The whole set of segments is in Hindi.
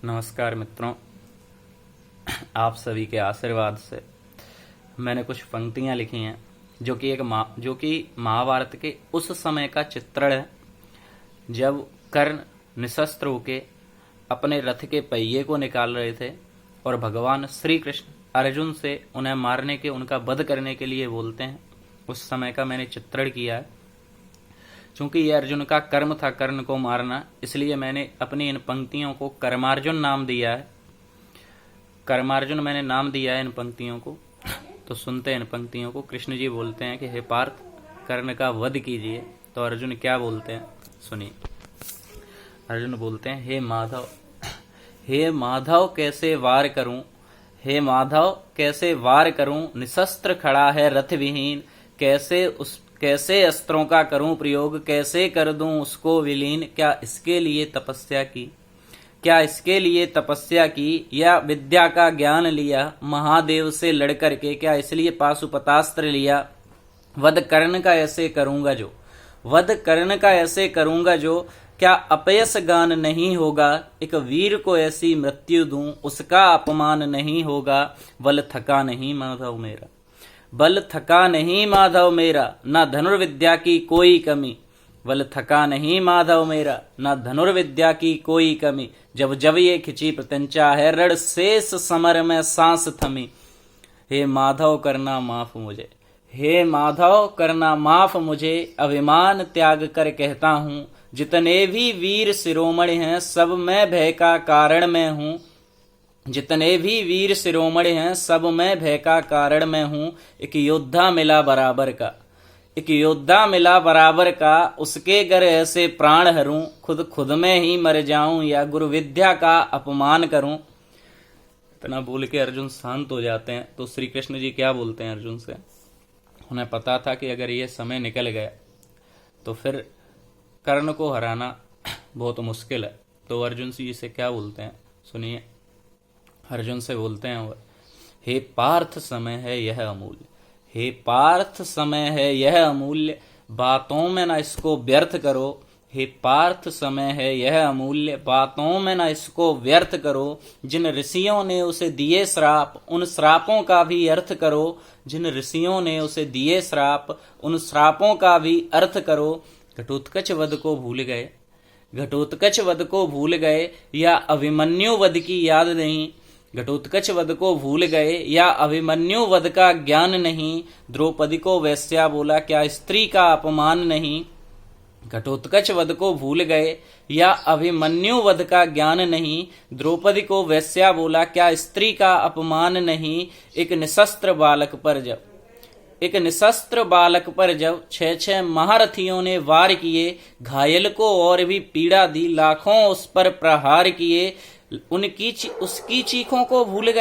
नमस्कार मित्रों, आप सभी के आशीर्वाद से मैंने कुछ पंक्तियां लिखी हैं जो कि महाभारत के उस समय का चित्रण है जब कर्ण निशस्त्र होके अपने रथ के पहिए को निकाल रहे थे और भगवान श्री कृष्ण अर्जुन से उन्हें मारने के, उनका वध करने के लिए बोलते हैं। उस समय का मैंने चित्रण किया है। चूंकि यह अर्जुन का कर्म था कर्ण को मारना, इसलिए मैंने अपनी इन पंक्तियों को कर्मार्जुन नाम दिया है। कर्मार्जुन मैंने नाम दिया है इन पंक्तियों को। तो सुनते हैं इन पंक्तियों को। कृष्ण जी बोलते हैं कि हे पार्थ, कर्ण का वध कीजिए। तो अर्जुन क्या बोलते हैं, सुनिए। अर्जुन बोलते हैं, हे माधव कैसे वार करूं, हे माधव कैसे वार करूं, निशस्त्र खड़ा है रथ विहीन, कैसे अस्त्रों का करूं प्रयोग, कैसे कर दूं उसको विलीन। क्या इसके लिए तपस्या की या विद्या का ज्ञान लिया महादेव से लड़कर के, क्या इसलिए पाशुपतास्त्र लिया। वध कर्ण का ऐसे करूंगा जो क्या अपयस गान नहीं होगा, एक वीर को ऐसी मृत्यु दूं उसका अपमान नहीं होगा। बल थका नहीं माधव मेरा, ना धनुर्विद्या की कोई कमी। बल थका नहीं माधव मेरा, ना धनुर्विद्या की कोई कमी। जब ये खिंची प्रत्यंचा है, रण शेष समर में सांस थमी। हे माधव करना माफ मुझे, अभिमान त्याग कर कहता हूं। जितने भी वीर शिरोमणि हैं, सब मैं भय का कारण मैं हूं। एक योद्धा मिला बराबर का, उसके गर ऐसे प्राण हरूं। खुद में ही मर जाऊं या गुरु विद्या का अपमान करूं। इतना बोल के अर्जुन शांत हो जाते हैं। तो श्री कृष्ण जी क्या बोलते हैं अर्जुन से। उन्हें पता था कि अगर ये समय निकल गया तो फिर कर्ण को हराना बहुत मुश्किल है। तो अर्जुन जी से क्या बोलते हैं, सुनिए। अर्जुन से बोलते हैं, हे पार्थ समय है यह अमूल्य, बातों में न इसको व्यर्थ करो। हे पार्थ समय है यह अमूल्य, बातों में न इसको व्यर्थ करो। जिन ऋषियों ने उसे दिए श्राप, उन श्रापों का भी अर्थ करो। घटोत्कच वध को भूल गए या अभिमन्यु वध की याद नहीं। घटोत्कच वध को भूल गए या अभिमन्यु वध का ज्ञान नहीं। द्रौपदी को वेश्या बोला, क्या स्त्री का अपमान नहीं। घटोत्कच वध को भूल गए या अभिमन्यु वध का ज्ञान नहीं। द्रौपदी को वेश्या बोला, क्या स्त्री का अपमान नहीं। एक निशस्त्र बालक पर जब 6 महारथियों ने वार किए, घायल को और भी पीड़ा दी, लाखों उस पर प्रहार किए। उसकी चीखों को भूल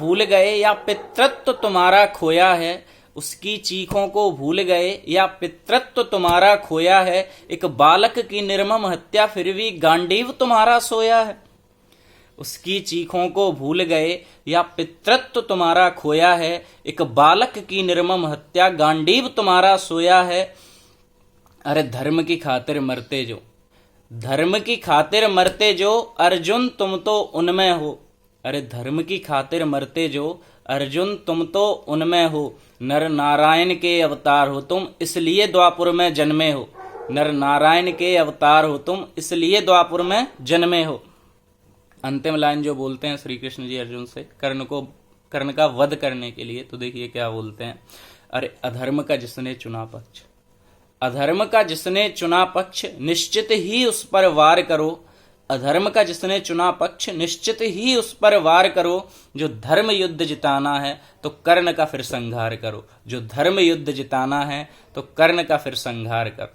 गए या पितृत्व तुम्हारा खोया है। एक बालक की निर्मम हत्या फिर भी गांडीव तुम्हारा सोया है। उसकी चीखों को भूल गए या पितृत्व तुम्हारा खोया है। एक बालक की निर्मम हत्या गांडीव तुम्हारा सोया है। अरे धर्म की खातिर मरते जो अर्जुन तुम तो उनमें हो। नर नारायण के अवतार हो तुम, इसलिए द्वापुर में जन्मे हो। अंतिम लाइन जो बोलते हैं श्री कृष्ण जी अर्जुन से कर्ण का वध करने के लिए, तो देखिए क्या बोलते हैं। अरे अधर्म का जिसने चुना पक्ष निश्चित ही उस पर वार करो। जो धर्म युद्ध जिताना है तो कर्ण का फिर संहार करो।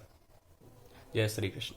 जय श्री कृष्ण।